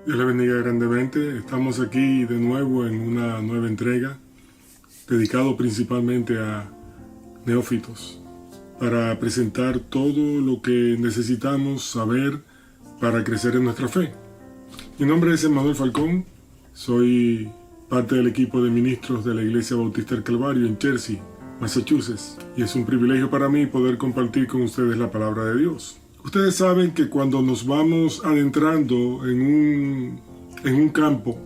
Dios le bendiga grandemente. Estamos aquí de nuevo en una nueva entrega dedicado principalmente a neófitos para presentar todo lo que necesitamos saber para crecer en nuestra fe. Mi nombre es Emmanuel Falcón, soy parte del equipo de ministros de la Iglesia Bautista del Calvario en Chelsea, Massachusetts, y es un privilegio para mí poder compartir con ustedes la palabra de Dios. Ustedes saben que cuando nos vamos adentrando en un campo,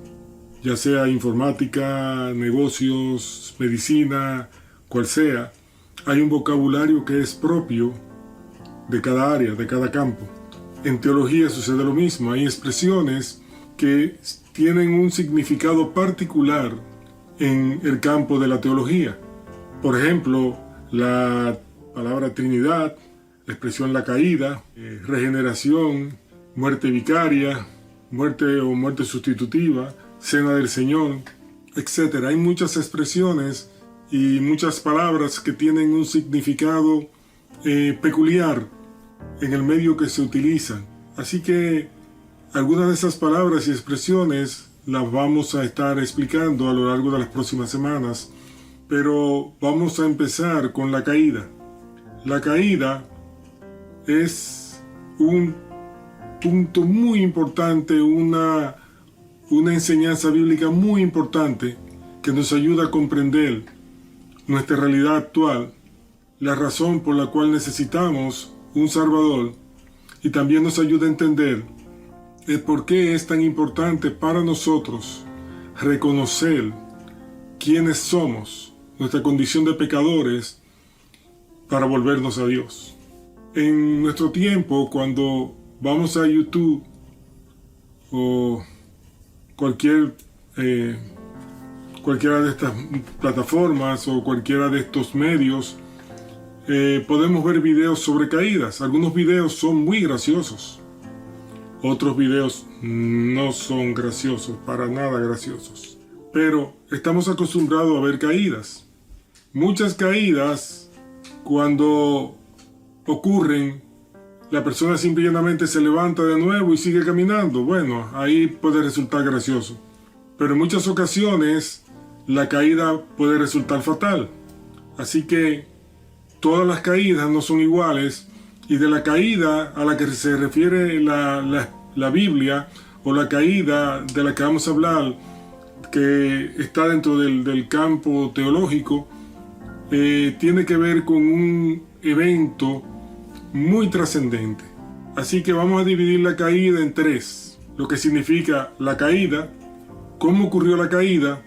ya sea informática, negocios, medicina, cual sea, hay un vocabulario que es propio de cada área, de cada campo. En teología sucede lo mismo, hay expresiones que tienen un significado particular en el campo de la teología. Por ejemplo, la palabra Trinidad, la expresión la caída, regeneración, muerte vicaria, muerte o muerte sustitutiva, cena del Señor, etc. Hay muchas expresiones y muchas palabras que tienen un significado peculiar en el medio que se utilizan. Así que algunas de esas palabras y expresiones las vamos a estar explicando a lo largo de las próximas semanas, pero vamos a empezar con la caída. La caída es un punto muy importante, una enseñanza bíblica muy importante que nos ayuda a comprender nuestra realidad actual, la razón por la cual necesitamos un Salvador, y también nos ayuda a entender el por qué es tan importante para nosotros reconocer quiénes somos, nuestra condición de pecadores, para volvernos a Dios. En nuestro tiempo, cuando vamos a YouTube o cualquiera de estas plataformas o cualquiera de estos medios, podemos ver videos sobre caídas. Algunos videos son muy graciosos. Otros videos no son graciosos, para nada graciosos. Pero estamos acostumbrados a ver caídas. Muchas caídas, cuando ocurren, la persona simplemente se levanta de nuevo y sigue caminando. Bueno, ahí puede resultar gracioso. Pero en muchas ocasiones la caída puede resultar fatal. Así que todas las caídas no son iguales, y de la caída a la que se refiere la Biblia, o la caída de la que vamos a hablar, que está dentro del campo teológico, tiene que ver con un evento muy trascendente. Así que vamos a dividir la caída en tres: lo que significa la caída, cómo ocurrió la caída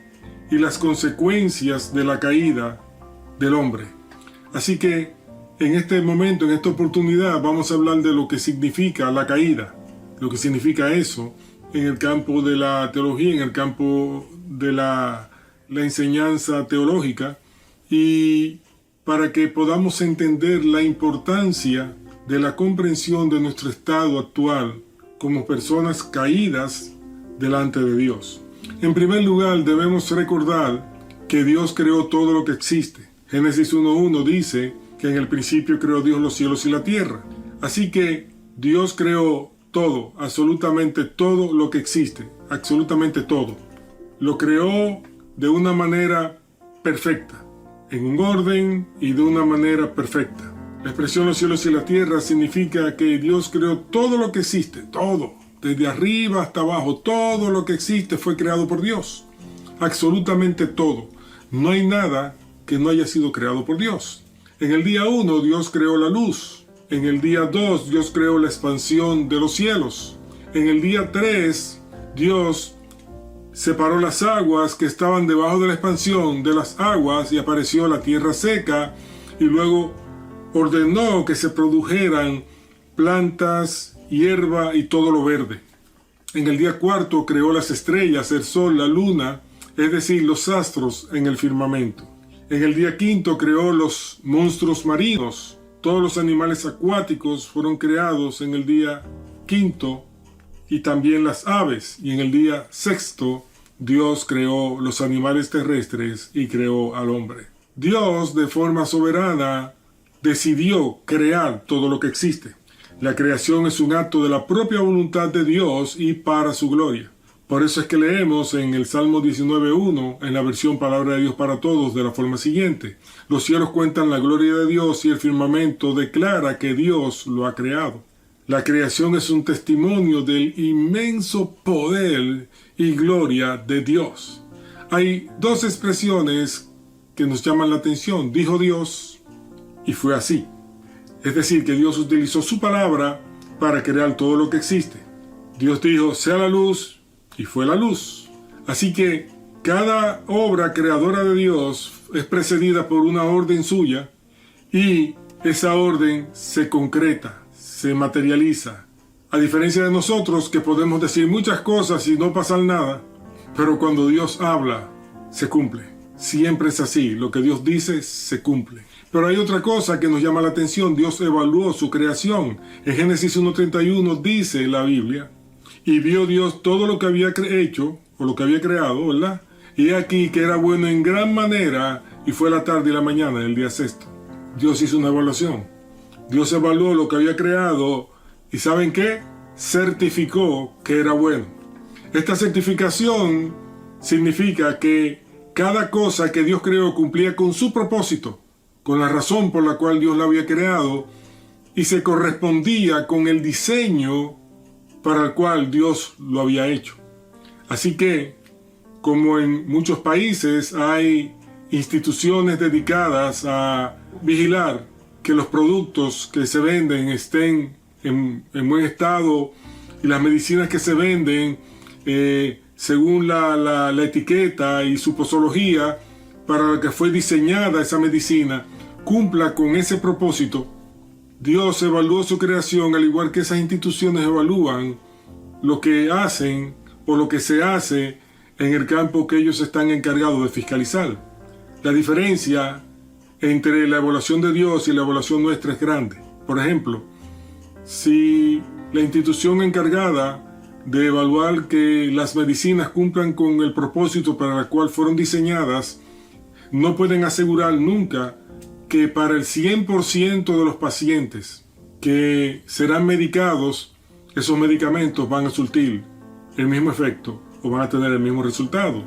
y las consecuencias de la caída del hombre. Así que en este momento, en esta oportunidad, vamos a hablar de lo que significa la caída, lo que significa eso en el campo de la teología, en el campo de la enseñanza teológica, y para que podamos entender la importancia de la comprensión de nuestro estado actual como personas caídas delante de Dios. En primer lugar, debemos recordar que Dios creó todo lo que existe. Génesis 1:1 dice que en el principio creó Dios los cielos y la tierra. Así que Dios creó todo, absolutamente todo lo que existe, absolutamente todo. Lo creó de una manera perfecta, en un orden y de una manera perfecta. La expresión los cielos y la tierra significa que Dios creó todo lo que existe, todo, desde arriba hasta abajo, todo lo que existe fue creado por Dios. Absolutamente todo. No hay nada que no haya sido creado por Dios. En el día 1 Dios creó la luz. En el día 2 Dios creó la expansión de los cielos. En el día 3 Dios separó las aguas que estaban debajo de la expansión de las aguas y apareció la tierra seca, y luego ordenó que se produjeran plantas, hierba y todo lo verde. En el día 4 creó las estrellas, el sol, la luna, es decir, los astros en el firmamento. En el día 5 creó los monstruos marinos. Todos los animales acuáticos fueron creados en el día 5, y también las aves. Y en el día 6 Dios creó los animales terrestres y creó al hombre. Dios, de forma soberana, decidió crear todo lo que existe. La creación es un acto de la propia voluntad de Dios y para su gloria. Por eso es que leemos en el Salmo 19:1, en la versión Palabra de Dios para Todos, de la forma siguiente: los cielos cuentan la gloria de Dios y el firmamento declara que Dios lo ha creado. La creación es un testimonio del inmenso poder y gloria de Dios. Hay dos expresiones que nos llaman la atención. Dijo Dios y fue así. Es decir, que Dios utilizó su palabra para crear todo lo que existe. Dios dijo, sea la luz, y fue la luz. Así que cada obra creadora de Dios es precedida por una orden suya, y esa orden se concreta, se materializa. A diferencia de nosotros, que podemos decir muchas cosas y no pasar nada, pero cuando Dios habla, se cumple. Siempre es así, lo que Dios dice, se cumple. Pero hay otra cosa que nos llama la atención. Dios evaluó su creación. En Génesis 1:31 dice la Biblia, y vio Dios todo lo que había hecho, o lo que había creado, ¿verdad? Y aquí que era bueno en gran manera, y fue la tarde y la mañana del día sexto. Dios hizo una evaluación. Dios evaluó lo que había creado, y ¿saben qué? Certificó que era bueno. Esta certificación significa que cada cosa que Dios creó cumplía con su propósito, con la razón por la cual Dios la había creado, y se correspondía con el diseño para el cual Dios lo había hecho. Así que, como en muchos países hay instituciones dedicadas a vigilar que los productos que se venden estén en buen estado, y las medicinas que se venden según la etiqueta y su posología para la que fue diseñada esa medicina, cumpla con ese propósito. Dios evaluó su creación al igual que esas instituciones evalúan lo que hacen o lo que se hace en el campo que ellos están encargados de fiscalizar. La diferencia entre la evaluación de Dios y la evaluación nuestra es grande. Por ejemplo, si la institución encargada de evaluar que las medicinas cumplan con el propósito para el cual fueron diseñadas, no pueden asegurar nunca que para el 100% de los pacientes que serán medicados, esos medicamentos van a surtir el mismo efecto o van a tener el mismo resultado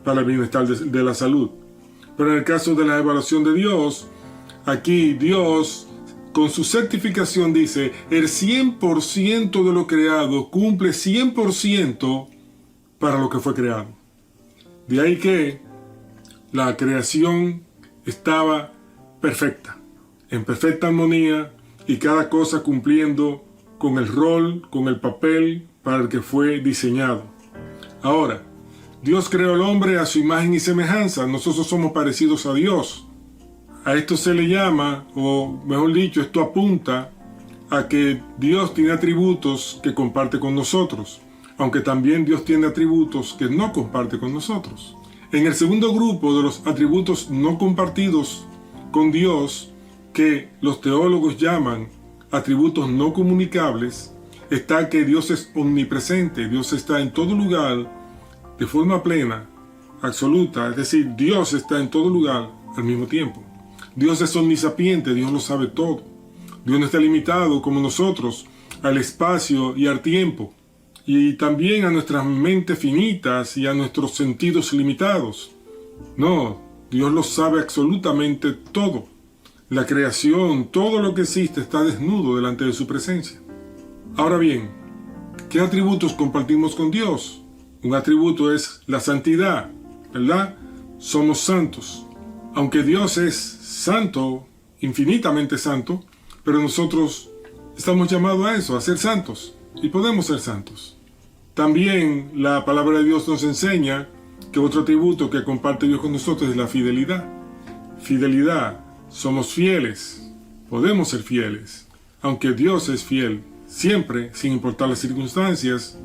para el bienestar de la salud. Pero en el caso de la evaluación de Dios, aquí Dios con su certificación dice, el 100% de lo creado cumple 100% para lo que fue creado. De ahí que la creación estaba perfecta, en perfecta armonía, y cada cosa cumpliendo con el rol, con el papel para el que fue diseñado. Ahora, Dios creó al hombre a su imagen y semejanza. Nosotros somos parecidos a Dios. A esto se le llama, o mejor dicho, esto apunta a que Dios tiene atributos que comparte con nosotros, aunque también Dios tiene atributos que no comparte con nosotros. En el segundo grupo de los atributos no compartidos con Dios, que los teólogos llaman atributos no comunicables, está que Dios es omnipresente. Dios está en todo lugar de forma plena, absoluta, es decir, Dios está en todo lugar al mismo tiempo. Dios es omnisapiente, Dios lo sabe todo. Dios no está limitado como nosotros al espacio y al tiempo, y también a nuestras mentes finitas y a nuestros sentidos limitados. No, Dios lo sabe absolutamente todo. La creación, todo lo que existe está desnudo delante de su presencia. Ahora bien, ¿qué atributos compartimos con Dios? Un atributo es la santidad, ¿verdad? Somos santos. Aunque Dios es santo, infinitamente santo, pero nosotros estamos llamados a eso, a ser santos, y podemos ser santos. También la palabra de Dios nos enseña que otro atributo que comparte Dios con nosotros es la fidelidad. Fidelidad, somos fieles, podemos ser fieles, aunque Dios es fiel, siempre, sin importar las circunstancias.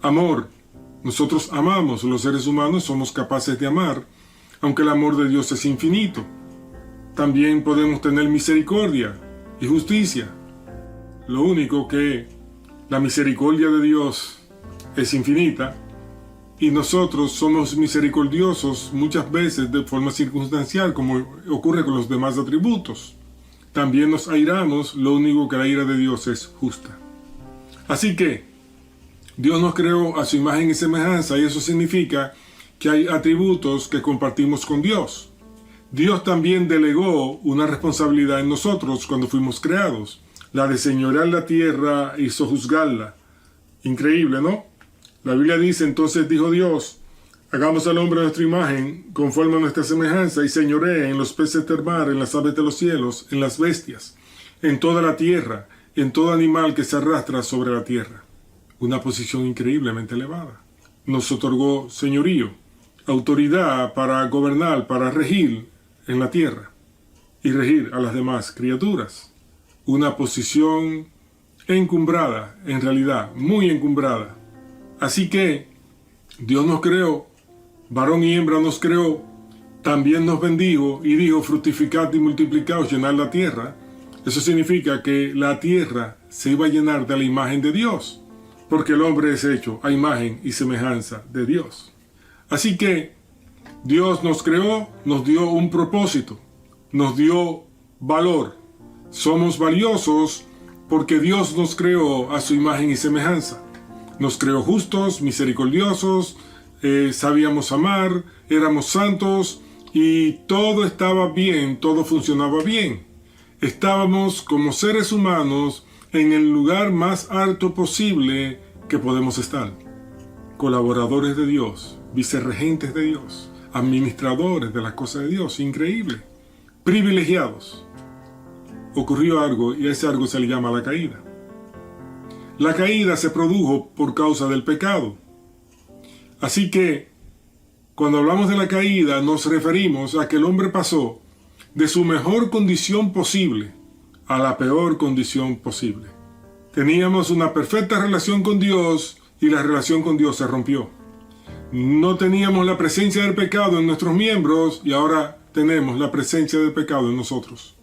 Amor, nosotros amamos, los seres humanos somos capaces de amar, aunque el amor de Dios es infinito. También podemos tener misericordia y justicia. Lo único que la misericordia de Dios es infinita, y nosotros somos misericordiosos muchas veces de forma circunstancial, como ocurre con los demás atributos. también nos airamos, lo único que la ira de Dios es justa. Así que Dios nos creó a su imagen y semejanza, y eso significa que hay atributos que compartimos con Dios. Dios también delegó una responsabilidad en nosotros cuando fuimos creados, la de señorear la tierra y sojuzgarla. Increíble, ¿no? La Biblia dice: entonces dijo Dios, hagamos al hombre a nuestra imagen, conforme a nuestra semejanza, y señoree en los peces del mar, en las aves de los cielos, en las bestias, en toda la tierra, en todo animal que se arrastra sobre la tierra. Una posición increíblemente elevada. Nos otorgó señorío, autoridad para gobernar, para regir en la tierra y regir a las demás criaturas. Una posición encumbrada, en realidad, muy encumbrada. Así que Dios nos creó, varón y hembra nos creó, también nos bendijo y dijo: fructificad y multiplicaos, llenad la tierra. Eso significa que la tierra se iba a llenar de la imagen de Dios, porque el hombre es hecho a imagen y semejanza de Dios. Así que Dios nos creó, nos dio un propósito, nos dio valor. Somos valiosos porque Dios nos creó a su imagen y semejanza. Nos creó justos, misericordiosos, sabíamos amar, éramos santos y todo estaba bien, todo funcionaba bien. Estábamos como seres humanos en el lugar más alto posible que podemos estar. Colaboradores de Dios, vicerregentes de Dios, administradores de las cosas de Dios, increíble, privilegiados. Ocurrió algo y a ese algo se le llama la caída. La caída se produjo por causa del pecado. Así que, cuando hablamos de la caída, nos referimos a que el hombre pasó de su mejor condición posible a la peor condición posible. Teníamos una perfecta relación con Dios y la relación con Dios se rompió. No teníamos la presencia del pecado en nuestros miembros y ahora tenemos la presencia del pecado en nosotros.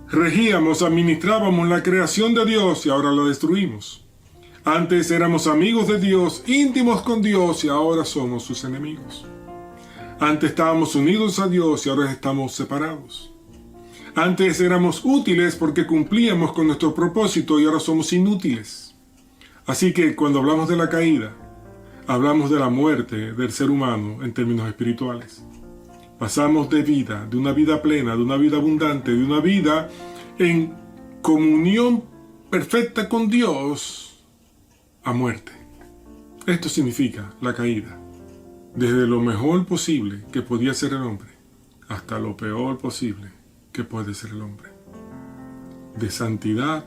Regíamos, administrábamos la creación de Dios y ahora la destruimos. Antes éramos amigos de Dios, íntimos con Dios y ahora somos sus enemigos. Antes estábamos unidos a Dios y ahora estamos separados. Antes éramos útiles porque cumplíamos con nuestro propósito y ahora somos inútiles. Así que cuando hablamos de la caída, hablamos de la muerte del ser humano en términos espirituales. Pasamos de una vida plena, de una vida abundante, de una vida en comunión perfecta con Dios, a muerte. Esto significa la caída. Desde lo mejor posible que podía ser el hombre, hasta lo peor posible que puede ser el hombre. De santidad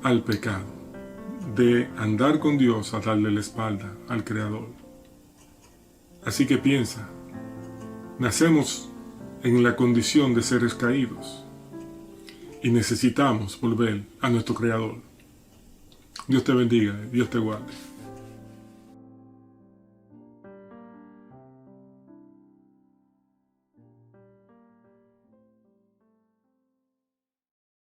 al pecado. De andar con Dios a darle la espalda al Creador. Así que piensa, nacemos en la condición de seres caídos y necesitamos volver a nuestro Creador. Dios te bendiga, Dios te guarde.